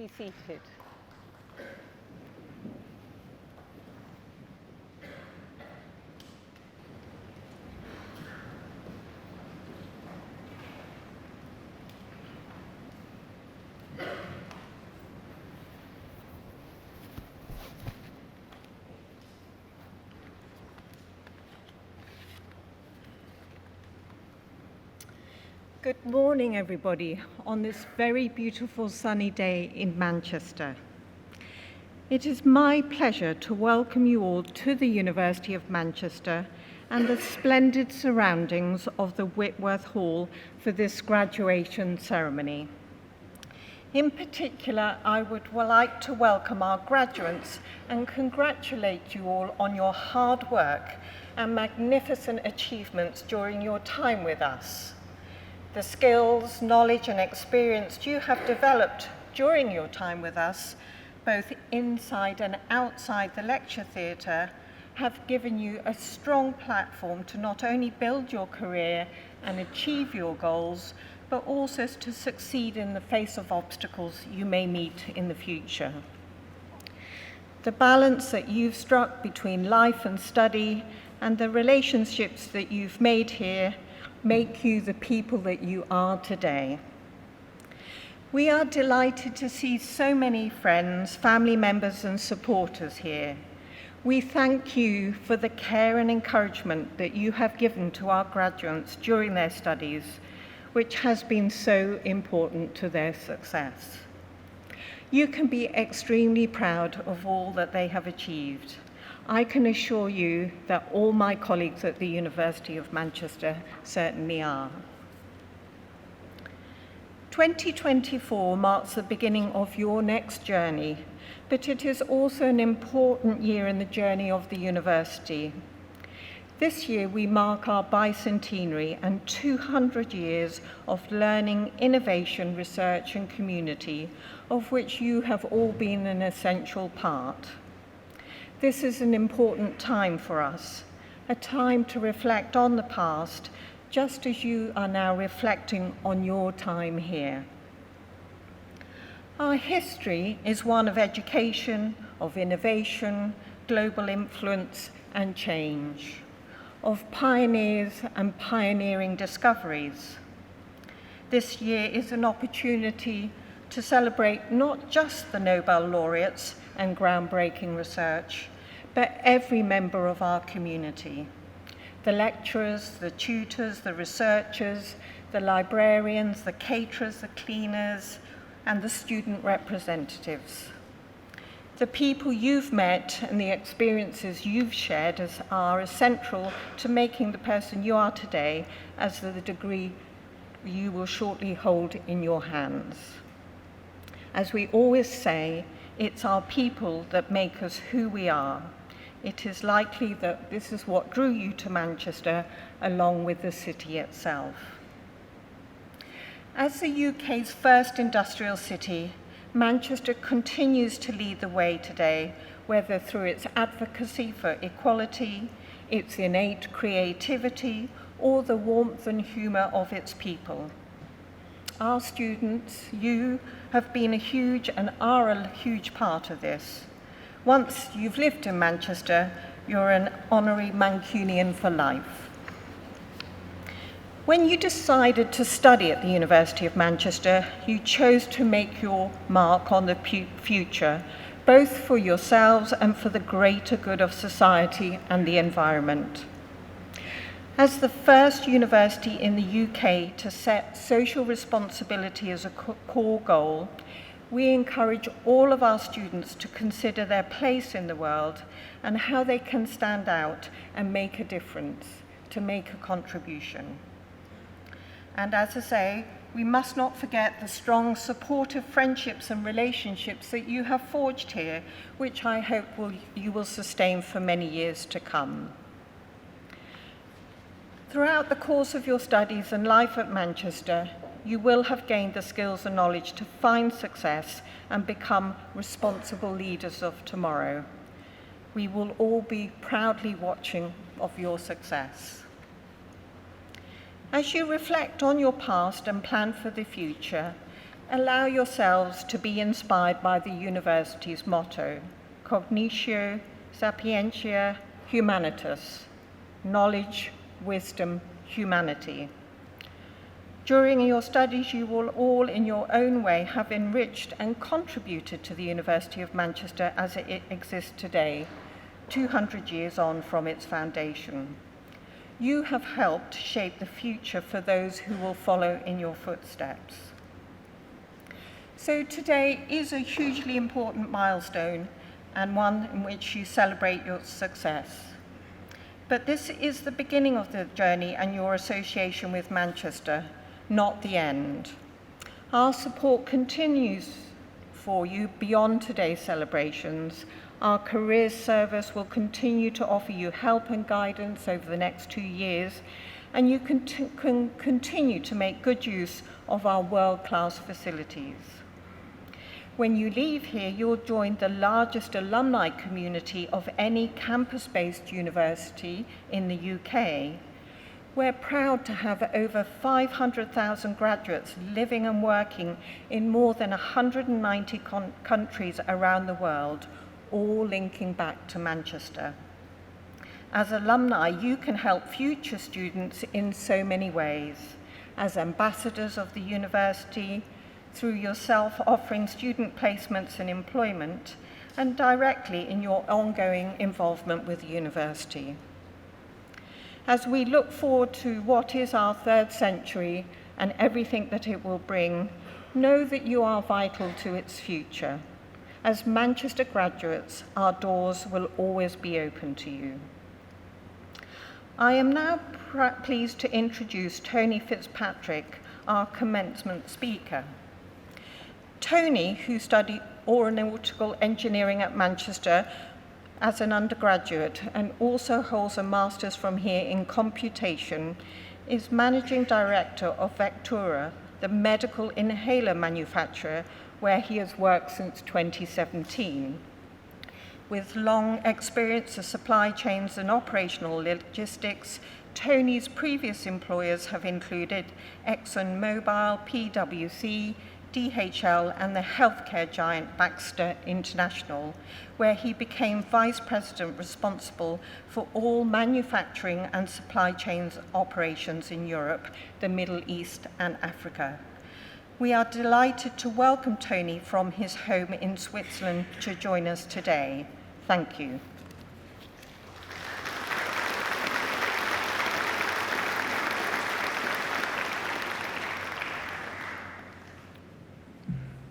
be seated. Good morning, everybody, on this very beautiful sunny day in Manchester. It is my pleasure to welcome you all to the University of Manchester and the splendid surroundings of the Whitworth Hall for this graduation ceremony. In particular, I would like to welcome our graduates and congratulate you all on your hard work and magnificent achievements during your time with us. The skills, knowledge, and experience you have developed during your time with us, both inside and outside the lecture theatre, have given you a strong platform to not only build your career and achieve your goals, but also to succeed in the face of obstacles you may meet in the future. The balance that you've struck between life and study and the relationships that you've made here make you the people that you are today. We are delighted to see so many friends, family members, and supporters here. We thank you for the care and encouragement that you have given to our graduates during their studies, which has been so important to their success. You can be extremely proud of all that they have achieved. I can assure you that all my colleagues at the University of Manchester certainly are. 2024 marks the beginning of your next journey, but it is also an important year in the journey of the university. This year we mark our bicentenary and 200 years of learning, innovation, research and community, of which you have all been an essential part. This is an important time for us, a time to reflect on the past, just as you are now reflecting on your time here. Our history is one of education, of innovation, global influence and change, of pioneers and pioneering discoveries. This year is an opportunity to celebrate not just the Nobel laureates and groundbreaking research, but every member of our community. The lecturers, the tutors, the researchers, the librarians, the caterers, the cleaners, and the student representatives. The people you've met and the experiences you've shared are essential to making the person you are today as the degree you will shortly hold in your hands. As we always say, it's our people that make us who we are. It is likely that this is what drew you to Manchester, along with the city itself. As the UK's first industrial city, Manchester continues to lead the way today, whether through its advocacy for equality, its innate creativity, or the warmth and humour of its people. Our students, you, have been a huge and are a huge part of this. Once you've lived in Manchester, you're an honorary Mancunian for life. When you decided to study at the University of Manchester, you chose to make your mark on the future, both for yourselves and for the greater good of society and the environment. As the first university in the UK to set social responsibility as a core goal, we encourage all of our students to consider their place in the world and how they can stand out and make a difference, to make a contribution. And as I say, we must not forget the strong, supportive friendships and relationships that you have forged here, which I hope you will sustain for many years to come. Throughout the course of your studies and life at Manchester, you will have gained the skills and knowledge to find success and become responsible leaders of tomorrow. We will all be proudly watching of your success. As you reflect on your past and plan for the future, allow yourselves to be inspired by the university's motto, Cognitio Sapientia Humanitas, knowledge, wisdom, humanity. During your studies, you will all in your own way have enriched and contributed to the University of Manchester as it exists today, 200 years on from its foundation. You have helped shape the future for those who will follow in your footsteps. So today is a hugely important milestone and one in which you celebrate your success. But this is the beginning of the journey and your association with Manchester, not the end. Our support continues for you beyond today's celebrations. Our careers service will continue to offer you help and guidance over the next 2 years, and you can continue to make good use of our world-class facilities. When you leave here, you'll join the largest alumni community of any campus-based university in the UK. We're proud to have over 500,000 graduates living and working in more than 190 countries around the world, all linking back to Manchester. As alumni, you can help future students in so many ways, as ambassadors of the university, through yourself offering student placements and employment, and directly in your ongoing involvement with the university. As we look forward to what is our third century and everything that it will bring, know that you are vital to its future. As Manchester graduates, our doors will always be open to you. I am now pleased to introduce Tony Fitzpatrick, our commencement speaker. Tony, who studied aeronautical engineering at Manchester as an undergraduate and also holds a master's from here in computation, is managing director of Vectura, the medical inhaler manufacturer, where he has worked since 2017. With long experience of supply chains and operational logistics, Tony's previous employers have included ExxonMobil, PwC, DHL, and the healthcare giant Baxter International, where he became vice president responsible for all manufacturing and supply chains operations in Europe, the Middle East, and Africa. We are delighted to welcome Tony from his home in Switzerland to join us today. Thank you.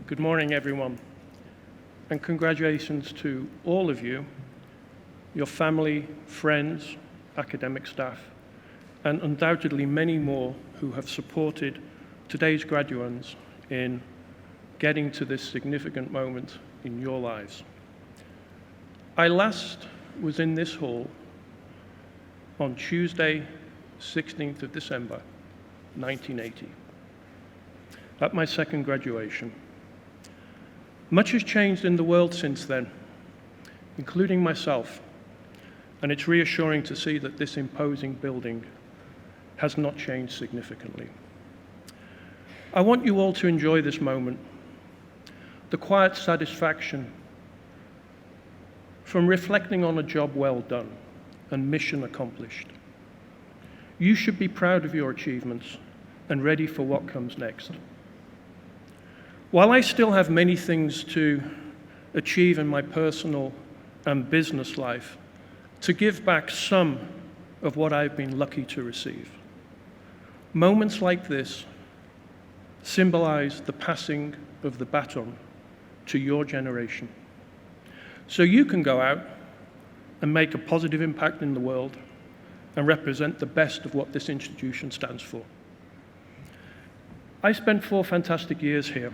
Good morning, everyone, and congratulations to all of you, your family, friends, academic staff, and undoubtedly many more who have supported today's graduates in getting to this significant moment in your lives. I last was in this hall on Tuesday, 16th of December, 1980, at my second graduation. Much has changed in the world since then, including myself, and it's reassuring to see that this imposing building has not changed significantly. I want you all to enjoy this moment, the quiet satisfaction from reflecting on a job well done and mission accomplished. You should be proud of your achievements and ready for what comes next. While I still have many things to achieve in my personal and business life, to give back some of what I've been lucky to receive. Moments like this symbolize the passing of the baton to your generation. So you can go out and make a positive impact in the world and represent the best of what this institution stands for. I spent 4 fantastic years here.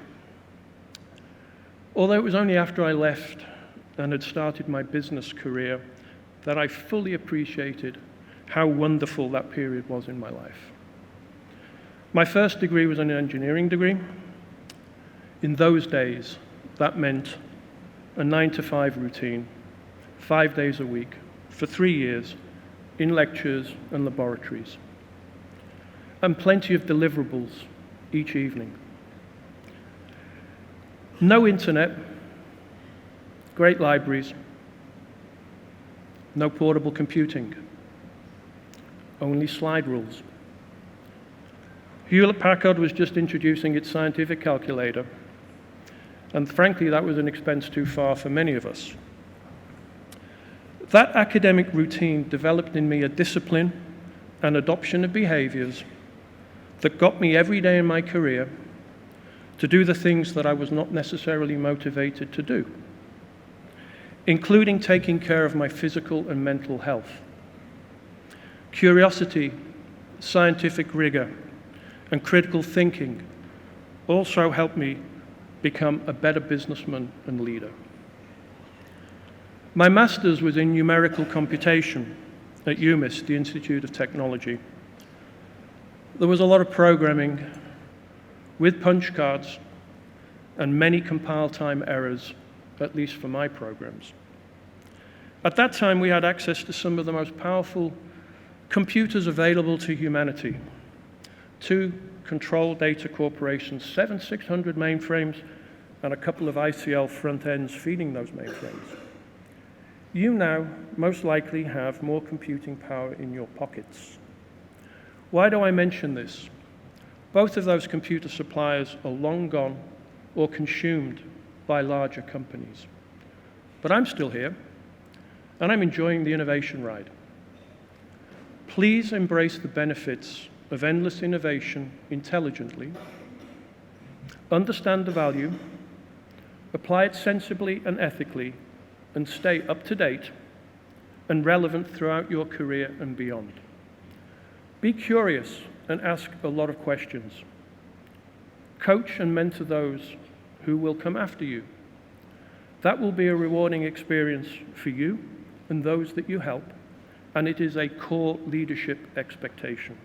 Although it was only after I left and had started my business career that I fully appreciated how wonderful that period was in my life. My first degree was an engineering degree. In those days, that meant a 9-to-5 routine, 5 days a week, for 3 years, in lectures and laboratories, and plenty of deliverables each evening. No internet, great libraries, no portable computing, only slide rules. Hewlett-Packard was just introducing its scientific calculator, and frankly, that was an expense too far for many of us. That academic routine developed in me a discipline and adoption of behaviors that got me every day in my career to do the things that I was not necessarily motivated to do, including taking care of my physical and mental health. Curiosity, scientific rigor, and critical thinking also helped me become a better businessman and leader. My master's was in numerical computation at UMIS, the Institute of Technology. There was a lot of programming with punch cards and many compile time errors, at least for my programs. At that time, we had access to some of the most powerful computers available to humanity. 2 Control Data Corporations, 600 mainframes, and a couple of ICL front ends feeding those mainframes. You now most likely have more computing power in your pockets. Why do I mention this? Both of those computer suppliers are long gone or consumed by larger companies. But I'm still here, and I'm enjoying the innovation ride. Please embrace the benefits of endless innovation intelligently, understand the value, apply it sensibly and ethically, and stay up to date and relevant throughout your career and beyond. Be curious and ask a lot of questions. Coach and mentor those who will come after you. That will be a rewarding experience for you and those that you help, and it is a core leadership expectation.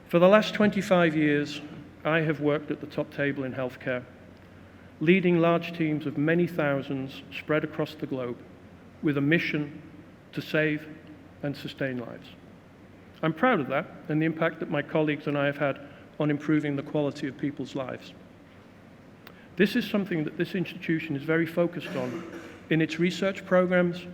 For the last 25 years, I have worked at the top table in healthcare, leading large teams of many thousands spread across the globe with a mission to save and sustain lives. I'm proud of that and the impact that my colleagues and I have had on improving the quality of people's lives. This is something that this institution is very focused on in its research programs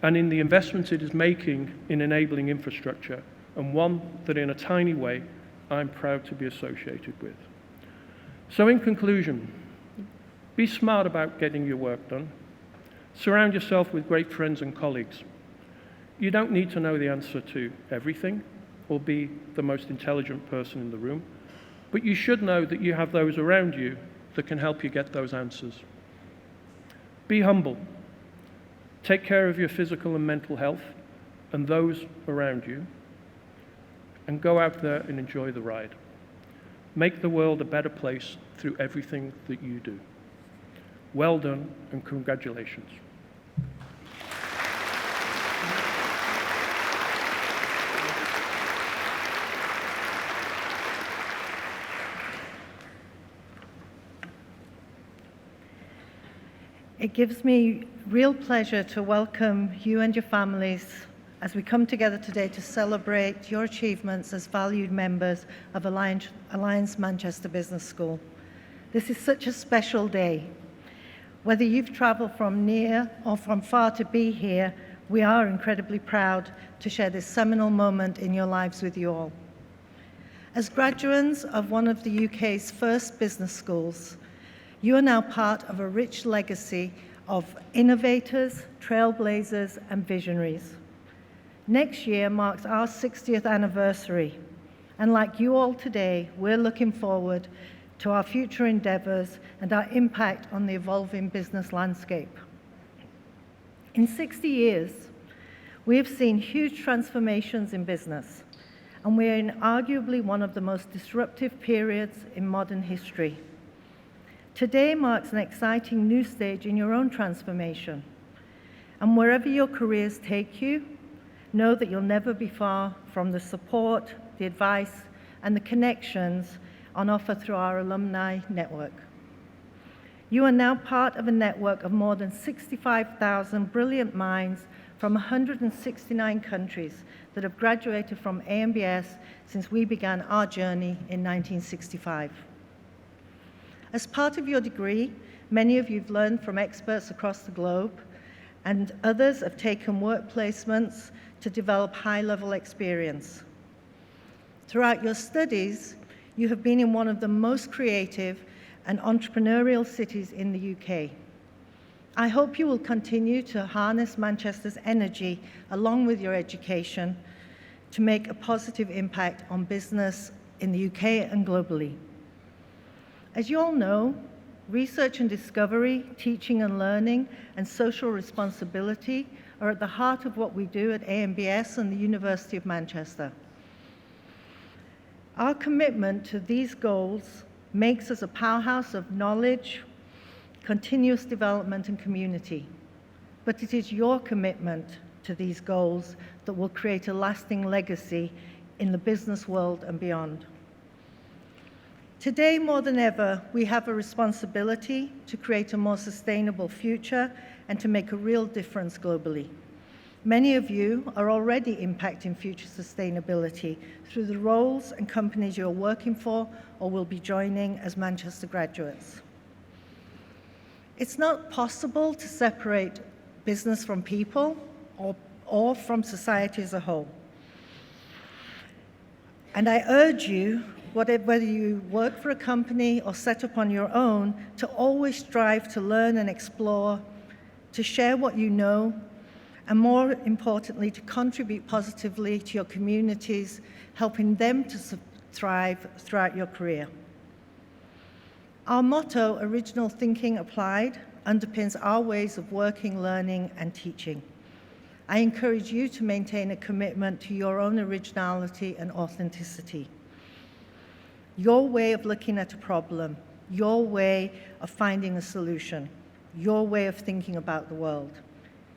and in the investments it is making in enabling infrastructure, and one that in a tiny way I'm proud to be associated with. So in conclusion, be smart about getting your work done. Surround yourself with great friends and colleagues. You don't need to know the answer to everything or be the most intelligent person in the room, but you should know that you have those around you that can help you get those answers. Be humble. Take care of your physical and mental health and those around you, and go out there and enjoy the ride. Make the world a better place through everything that you do. Well done, and congratulations. It gives me real pleasure to welcome you and your families as we come together today to celebrate your achievements as valued members of Alliance Manchester Business School. This is such a special day. Whether you've traveled from near or from far to be here, we are incredibly proud to share this seminal moment in your lives with you all. As graduates of one of the UK's first business schools, you are now part of a rich legacy of innovators, trailblazers, and visionaries. Next year marks our 60th anniversary, and like you all today, we're looking forward to our future endeavors and our impact on the evolving business landscape. In 60 years, we have seen huge transformations in business, and we are in arguably one of the most disruptive periods in modern history. Today marks an exciting new stage in your own transformation, and wherever your careers take you, know that you'll never be far from the support, the advice, and the connections on offer through our alumni network. You are now part of a network of more than 65,000 brilliant minds from 169 countries that have graduated from AMBS since we began our journey in 1965. As part of your degree, many of you have learned from experts across the globe, and others have taken work placements to develop high-level experience. Throughout your studies, you have been in one of the most creative and entrepreneurial cities in the UK. I hope you will continue to harness Manchester's energy along with your education to make a positive impact on business in the UK and globally. As you all know, research and discovery, teaching and learning, and social responsibility are at the heart of what we do at AMBS and the University of Manchester. Our commitment to these goals makes us a powerhouse of knowledge, continuous development, and community. But it is your commitment to these goals that will create a lasting legacy in the business world and beyond. Today, more than ever, we have a responsibility to create a more sustainable future and to make a real difference globally. Many of you are already impacting future sustainability through the roles and companies you're working for or will be joining as Manchester graduates. It's not possible to separate business from people or from society as a whole. And I urge you, whether you work for a company or set up on your own, to always strive to learn and explore, to share what you know, and more importantly, to contribute positively to your communities, helping them to thrive throughout your career. Our motto, Original Thinking Applied, underpins our ways of working, learning, and teaching. I encourage you to maintain a commitment to your own originality and authenticity. Your way of looking at a problem, your way of finding a solution, your way of thinking about the world.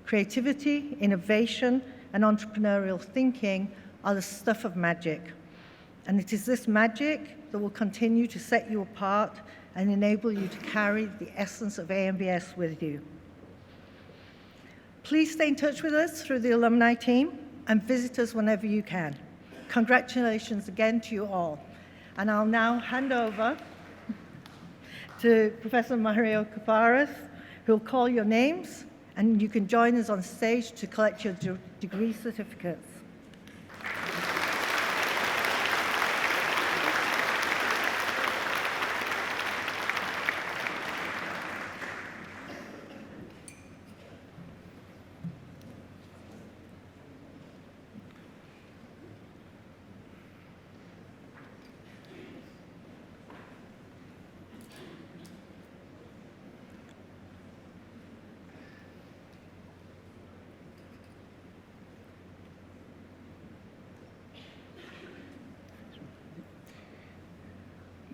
Creativity, innovation, and entrepreneurial thinking are the stuff of magic. And it is this magic that will continue to set you apart and enable you to carry the essence of AMBS with you. Please stay in touch with us through the alumni team and visit us whenever you can. Congratulations again to you all. And I'll now hand over to Professor Mario Caparas, who will call your names, and you can join us on stage to collect your degree certificates.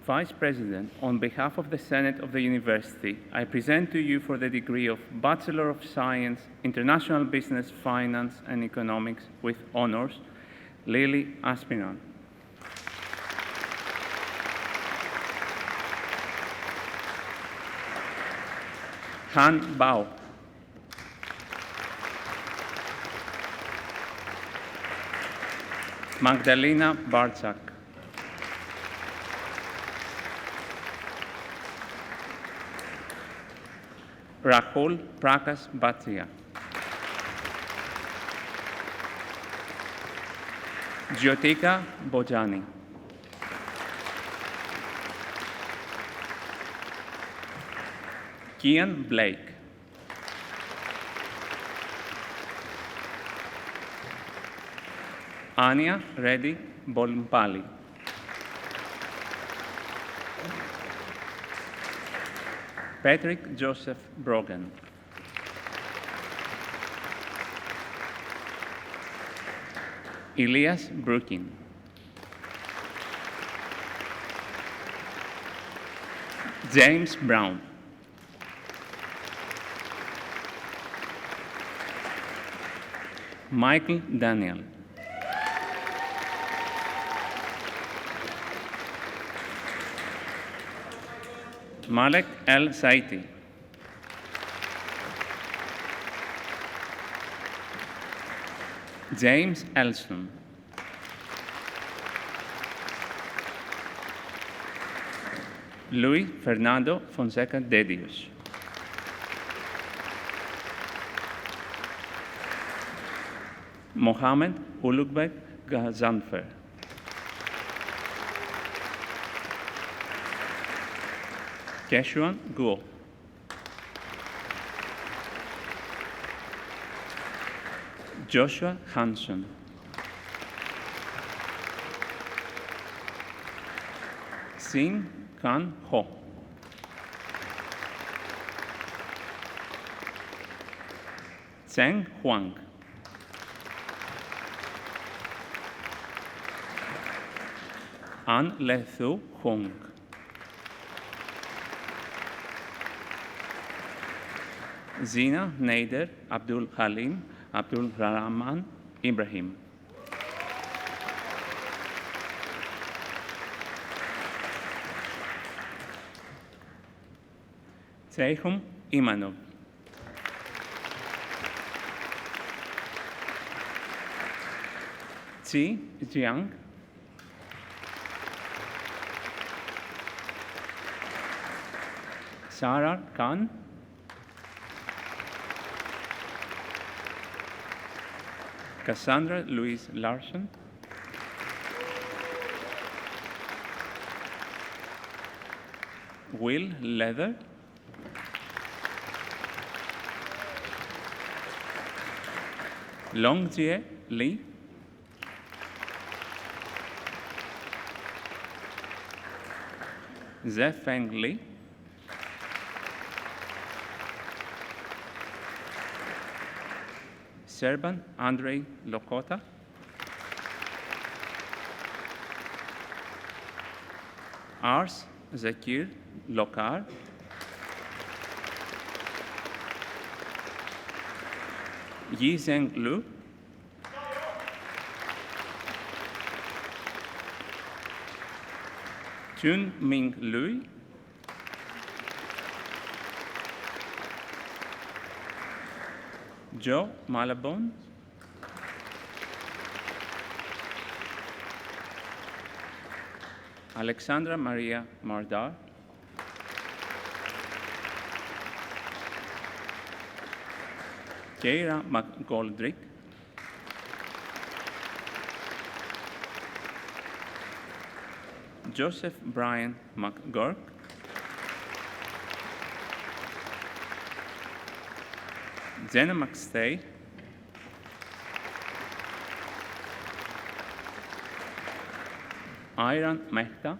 Vice President, on behalf of the Senate of the University, I present to you for the degree of Bachelor of Science, International Business, Finance, and Economics with honors, Lily Aspiran. Han Bao. Magdalena Barczak. Rahul Prakash Bhatia. Jyotika Bojani. Kian Blake. Anya Reddy Bolmpali. Patrick Joseph Brogan. Elias Brookin. James Brown. Michael Daniel. Malek El Saiti. James Elston. Luis Fernando Fonseca de Dios. Mohammed Ulukbek Gazanfer. Keshuan Guo. Joshua Hanson. Sin Kan Ho. Zheng Huang. An Le Thu Hung. Zina Nader Abdul Halim Abdul Rahman Ibrahim. Seyhum Imanov. Qi Jiang. Sarah Khan. Cassandra Louise Larson. Will Leather. Longjie Li. Zefeng Li. Serban Andrei Lokota. Ars Zakir Lokar. Yizheng Lu. Chun Ming Lui. Joe Malabon. Alexandra Maria Mardar. Keira McGoldrick. Joseph Brian McGurk. Jenna McStay. Iran Mehta.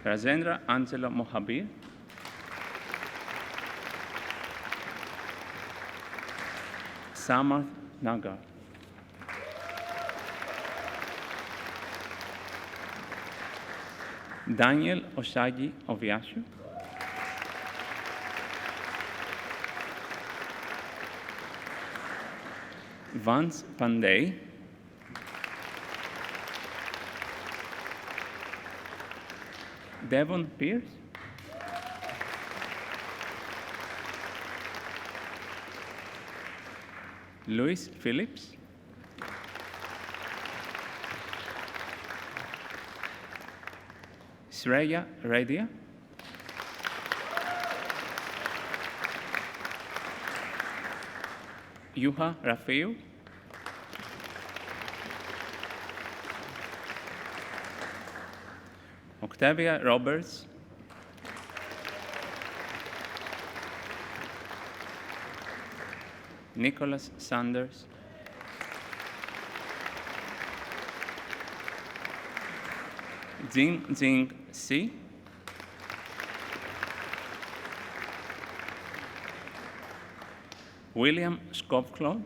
Rajendra Angelo Mohabir. Samarth Nagar. Daniel Osagi Oviashu. Vance Pandey. Devon Pierce. Louis Phillips. Shreya Reddy. Yuha Rafael. Octavia Roberts. Nicholas Sanders. Jing Si. William Scovclod.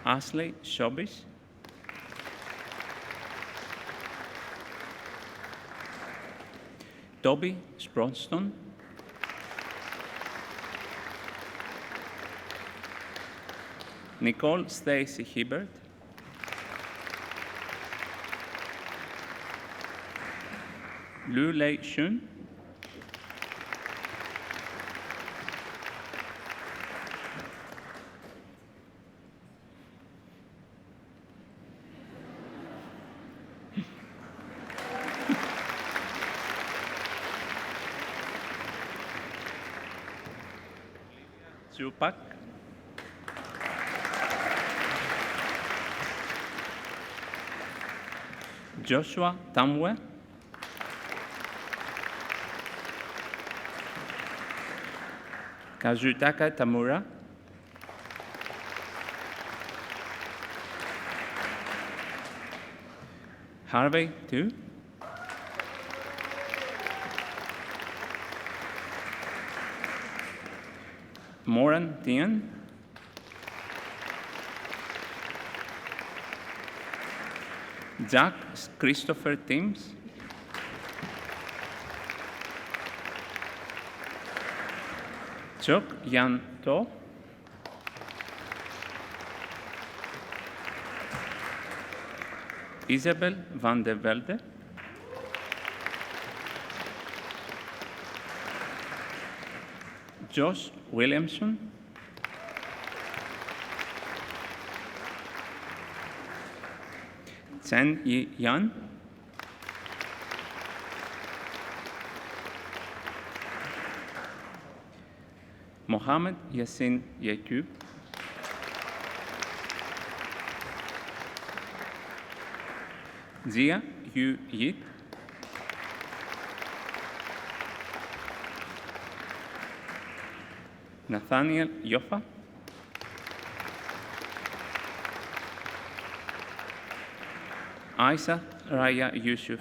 Ashley Shobis. Toby Spronston. Nicole Stacy Hibbert. Lu Lei Shun. Zupak, Joshua Tamwe, Kazutaka Tamura, Harvey Tu, Moran Tian, Jack Christopher Timms, Chok Yan To, Isabel van der Velde, Josh Williamson, Chen Yi Yan, Mohammed Yassin Yaqub, Zia Yu Yit, Nathaniel Yoffa, Isa Raya Yusuf,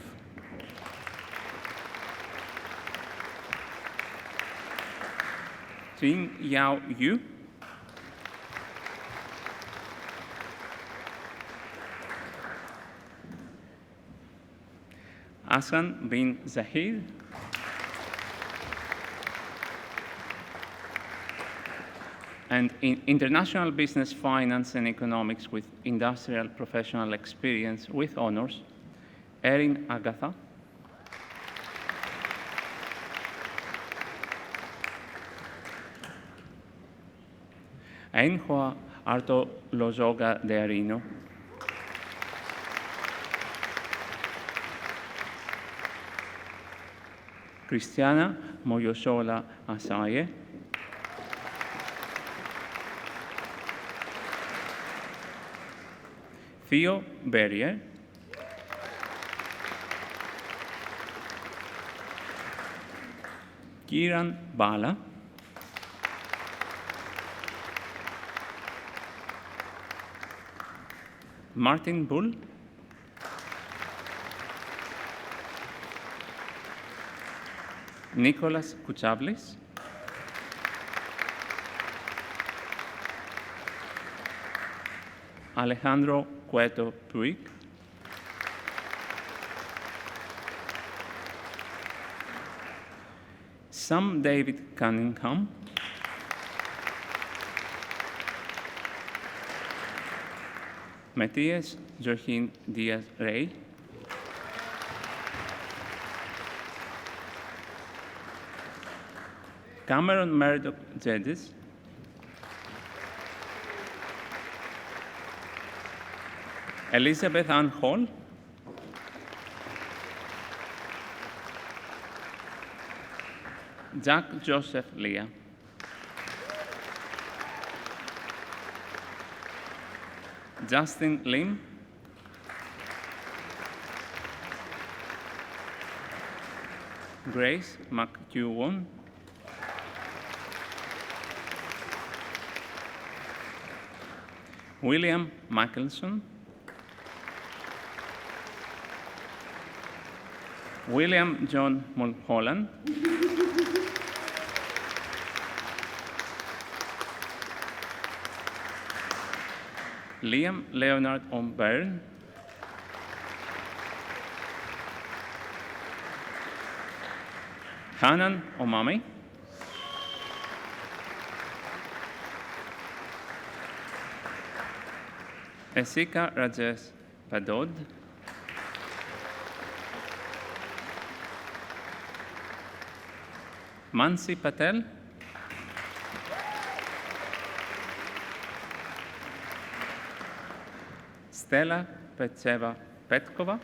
Jing Yao Yu, Hassan bin Zahid, and in international business, finance, and economics with industrial professional experience with honors, Erin Agatha, Ainhoa Arto Lozoga de Arino, Cristiana Moyosola Asaye, Theo Berrier, Kiran Bala, Martin Bull, Nicholas Kuchablis, Alejandro Cueto Puig, Sam David Cunningham, Matthias Joaquin Diaz Rey, Cameron Murdoch Jedis, Elizabeth Ann Hall, Jack Joseph Leah, Justin Lim, Grace McEwan, William Michelson, William John Mulholland, Liam Leonard O'Byrne, Hanan Omami, Esika Rajesh Padod, Mansi Patel, Stella Petseva Petkova,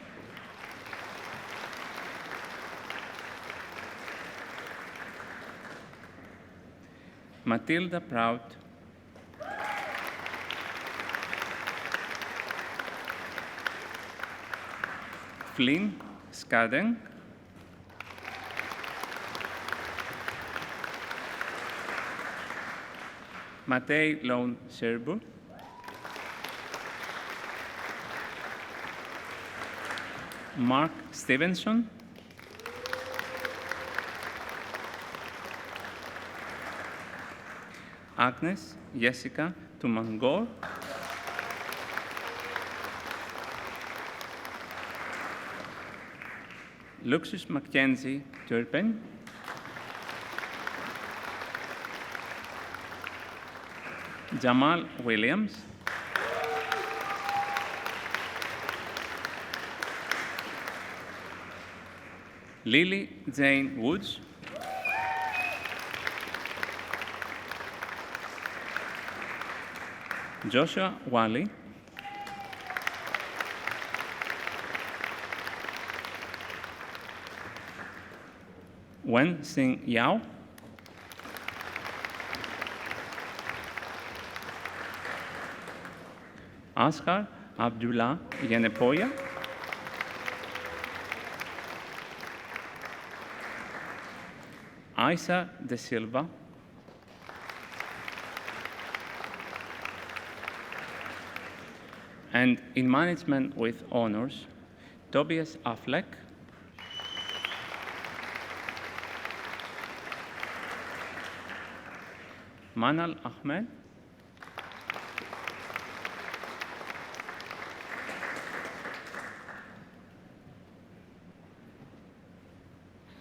Matilda Prout, Flynn Skadden, Matej Lone Serbu, Mark Stevenson, Agnes Jessica Tumangor, Luxus Mackenzie Turpin, Jamal Williams, Lily Jane Woods, Joshua Wally, Wen Sing Yao, Asghar Abdullah Yenepoya, Isa De Silva, and in management with honors, Tobias Affleck, Manal Ahmed,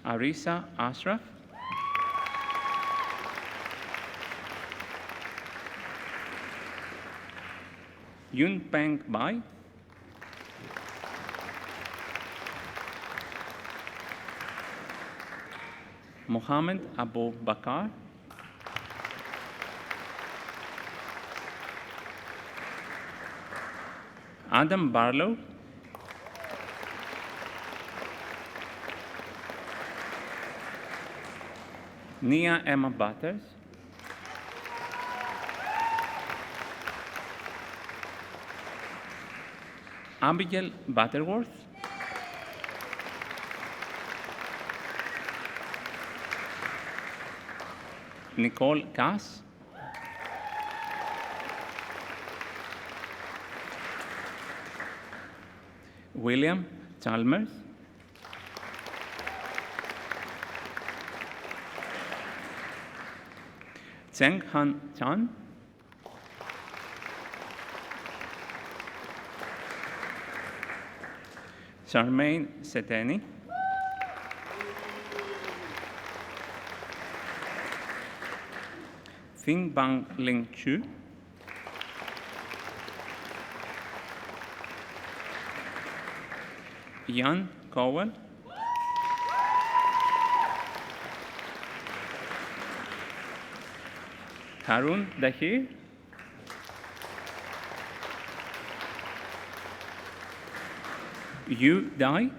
Arisa Ashraf, Yun Peng Bai, Mohammed Abu Bakar, Adam Barlow, Nia Emma Butters, Abigail Butterworth, Nicole Cass, William Chalmers, Cheng Han Chan, Charmaine Seteni, Thing Bang Ling Chu, Jan Cowell, Harun Dahir, Yu Dai,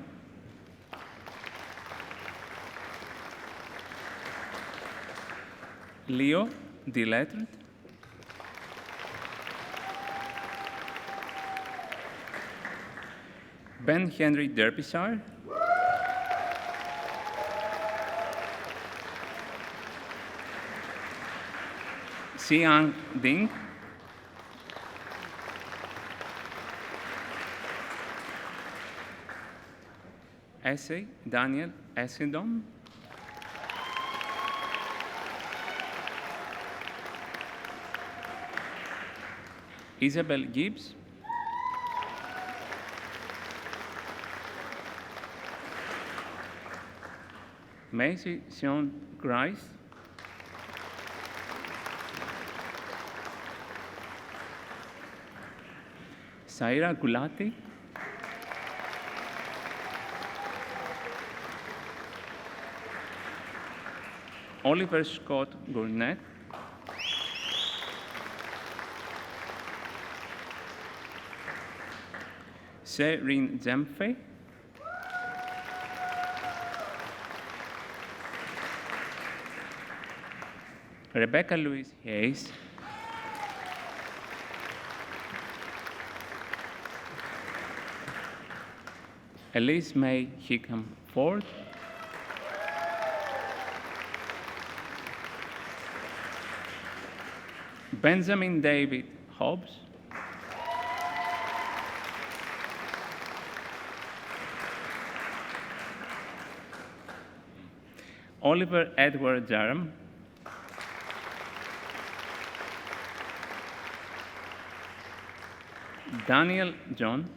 Leo Deletred, Ben Henry Derbyshire, Xiang Ding, Essay Daniel Essidon, Isabel Gibbs, Macy Sean Grice, Saira Gulati, Oliver Scott Gurnett, Serin Zemfe, Rebecca Louise Hayes, Elise May Hickam Ford, Benjamin David Hobbs, Oliver Edward Jerem, Daniel John,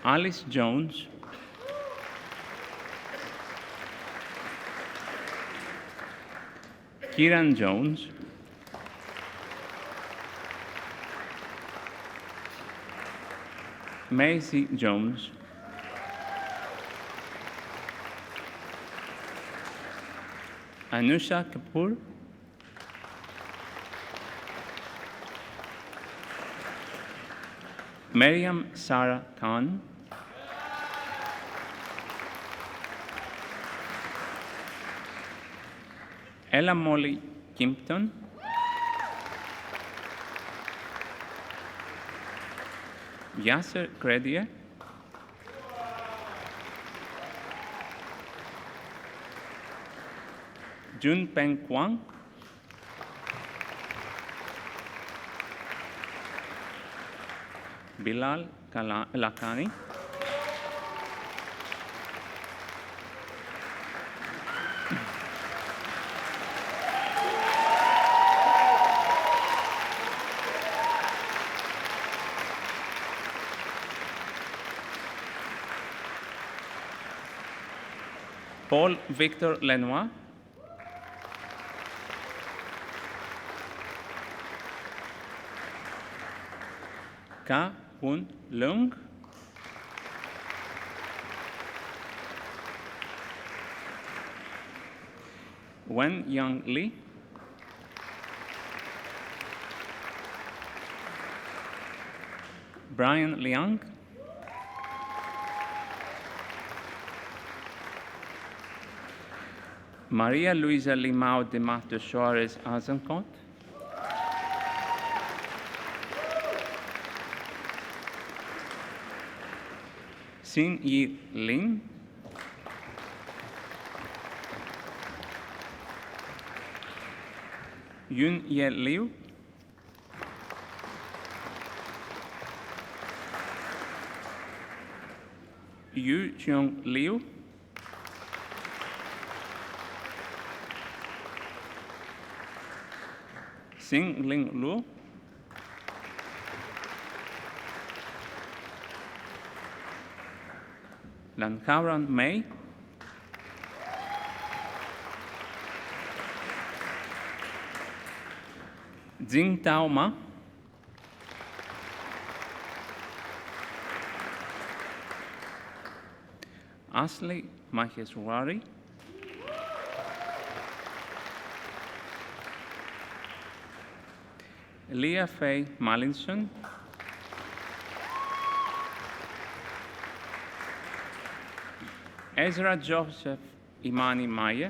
Alice Jones, Kieran Jones, Maisie Jones, Anusha Kapoor, Miriam Sarah Khan, Ella Molly Kimpton, Yasser Kredier, Jun Peng Kwang, Bilal Lakhani, Paul Victor Lenoir, Ka Hun Leung, Wen Yang Lee, Brian Liang, Maria Luisa Limao de Mato Suarez Azencott, Xin Yi Lin, Yun Ye Liu, Yu Xiong Liu, Xing Ling Luo, Lankaran May, Jing Tao Ma, Ashley Maheswari, Leah Faye Mallinson, Ezra Joseph Imani Maya,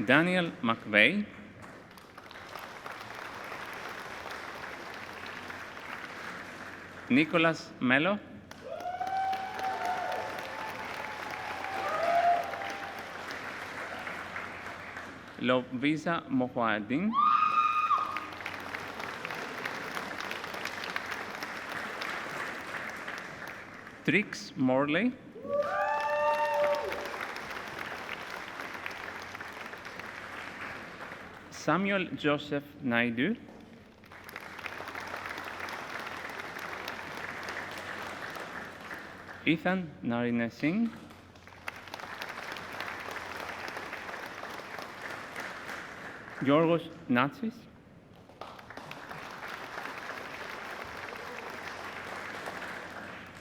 Daniel McVeigh, Nicholas Mello, Lovisa Mohuadin, Trix Morley, Samuel Joseph Naidu, Ethan Narine Singh, Yorgos Natsis,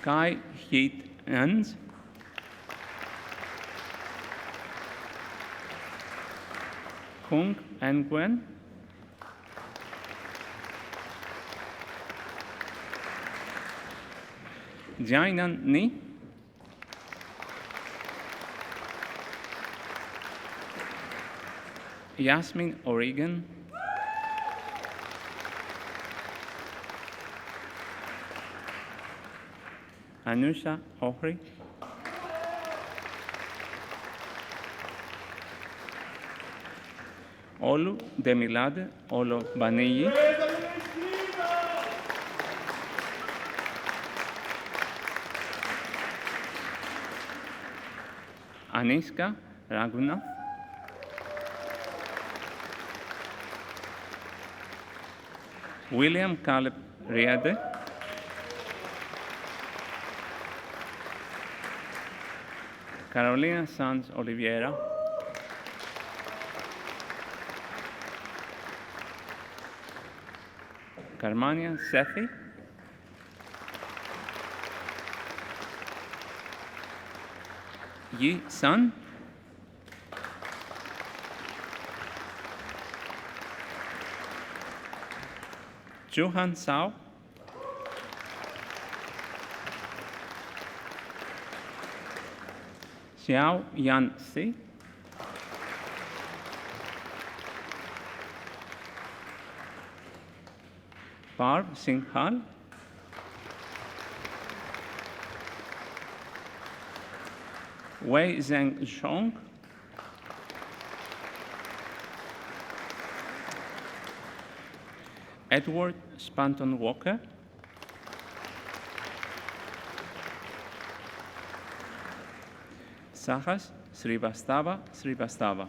Kai Heat Ens, Kung Nguyen, Jainan Ni. Yasmin Oregon. Anusha Ohri. Olu Demilade Olo Baniji. Aniska Raghunath. William Caleb Riade. Carolina Sanz Oliveira. Carmania Sethi. Yi Sun. Johan Sao. Xiao Yan Si. Parv Singhal. Wei Zheng Zhong. Edward Spanton Walker. Sahas Srivastava.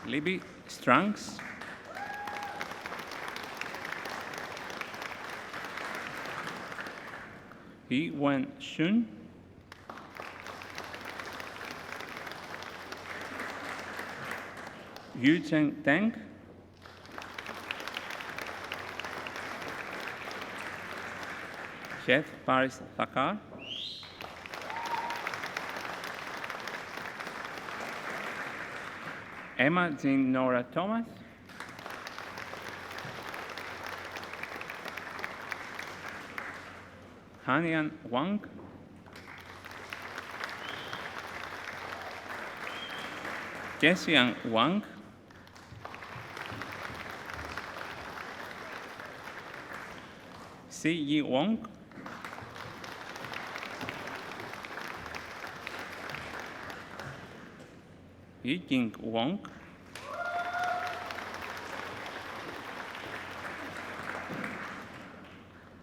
Libby Stranks. Yi Wen Shun. Yu Cheng Teng. Chef Paris Thakar. Emma Jean Nora Thomas. Hanian Wang. Jessian Wang. Si Yi Wong. Yi Jing Wong.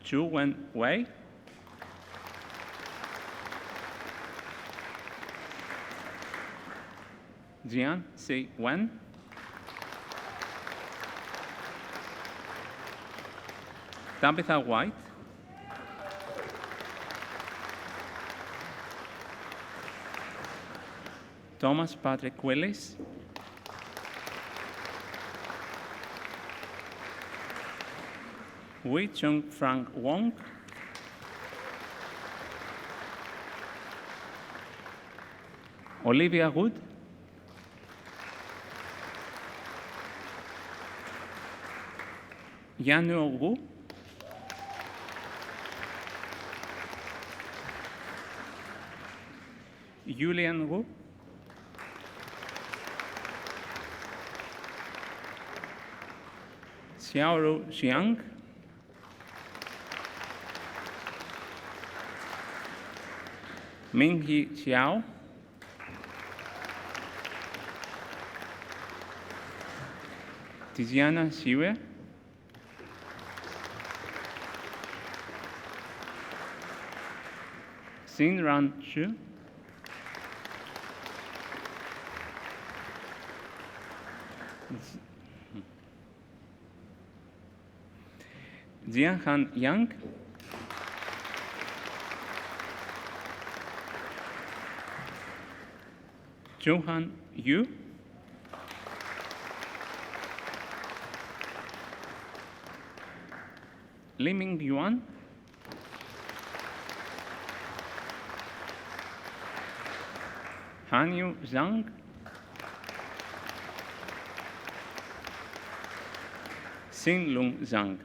Chu Wen Wei. Jian Si Wen. Tabitha White. Thomas Patrick Willis. Wei Chung Frank Wong. Olivia Wood. Yanuo Wu. Yulian Wu. Xiaoru Xiang. Mingyi Xiao. Tiziana Siwe. Xinran Xu. Jianhan Yang. Johan Yu. Liming Yuan. Hanyu Zhang. Xin Lung Zhang.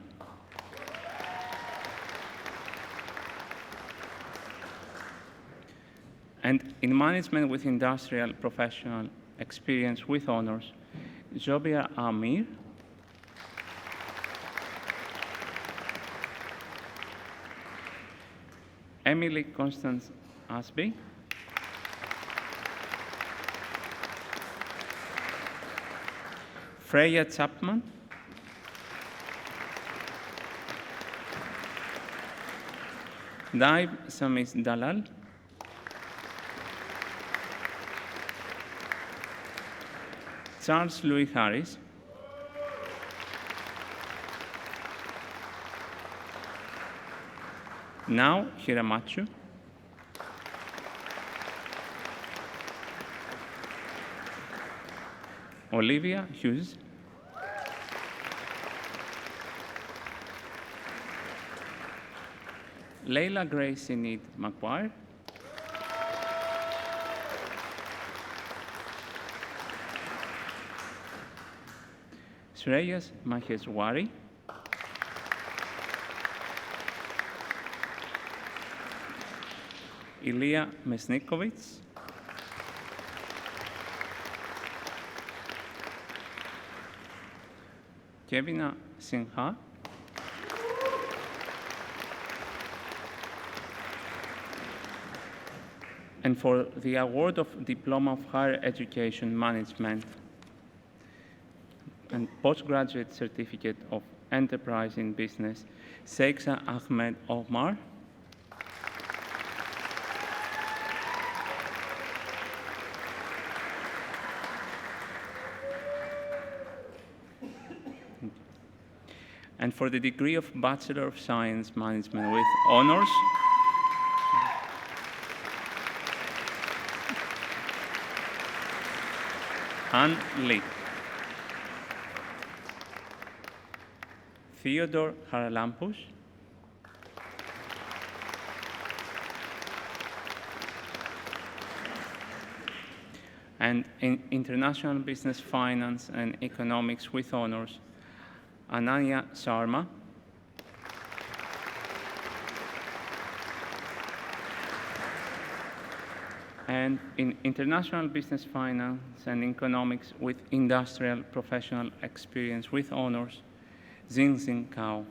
And in management with industrial professional experience with honors, Jobia Amir. Emily Constance Asby. Freya Chapman. Daib Samis Dalal. Charles Louis Harris. Now Hiramatsu. Olivia Hughes. Leila Grace Enid McGuire. Shreyas Maheshwari. Ilya Mesnikovits. Kevina Sinha. And for the award of Diploma of Higher Education Management and Postgraduate Certificate of Enterprise in Business, Seiksa Ahmed Omar. And for the degree of Bachelor of Science Management with honors, Anne Lee. Theodore Haralampus. And in International Business Finance and Economics with honors, Ananya Sharma. And in International Business Finance and Economics with Industrial Professional Experience with honors, Xinxin Cao.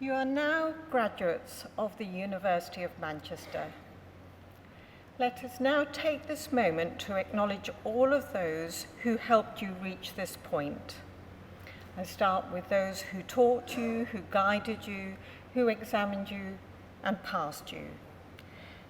You are now graduates of the University of Manchester. Let us now take this moment to acknowledge all of those who helped you reach this point. I start with those who taught you, who guided you, who examined you, and passed you.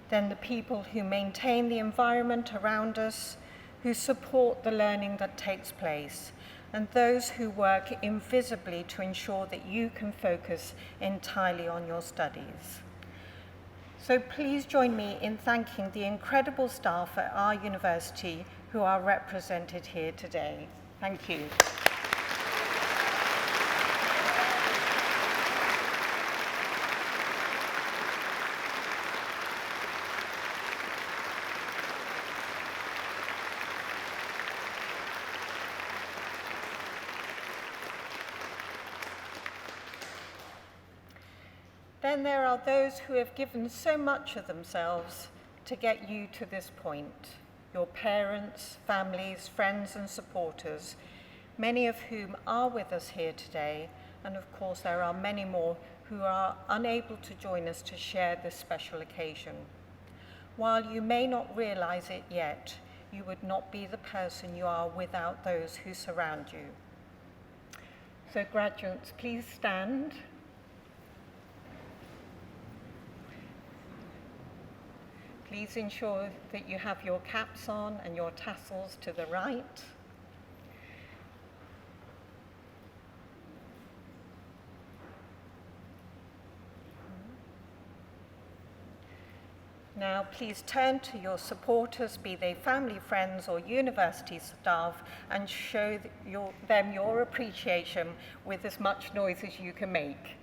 Then the people who maintain the environment around us, who support the learning that takes place, and those who work invisibly to ensure that you can focus entirely on your studies. So please join me in thanking the incredible staff at our university who are represented here today. Thank you. Then there are those who have given so much of themselves to get you to this point. Your parents, families, friends and supporters, many of whom are with us here today, and of course there are many more who are unable to join us to share this special occasion. While you may not realize it yet, you would not be the person you are without those who surround you. So graduates, please stand. Please ensure that you have your caps on and your tassels to the right. Now, please turn to your supporters, be they family, friends, or university staff, and show them your appreciation with as much noise as you can make.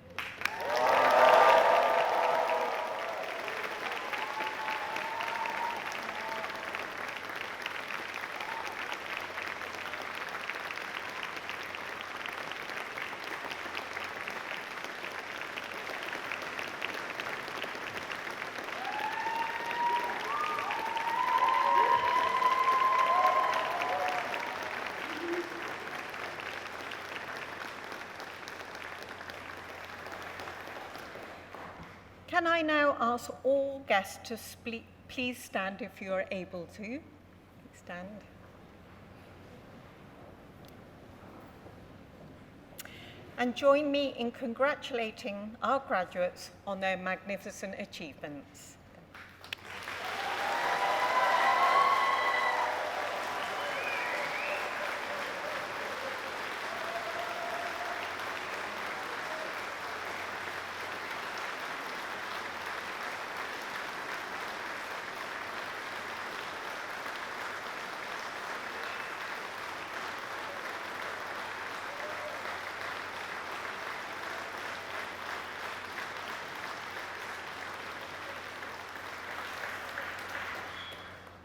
Can I now ask all guests to please stand if you are able to? Please stand. And join me in congratulating our graduates on their magnificent achievements.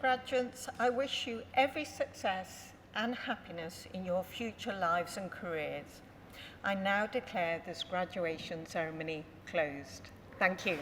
Graduates, I wish you every success and happiness in your future lives and careers. I now declare this graduation ceremony closed. Thank you.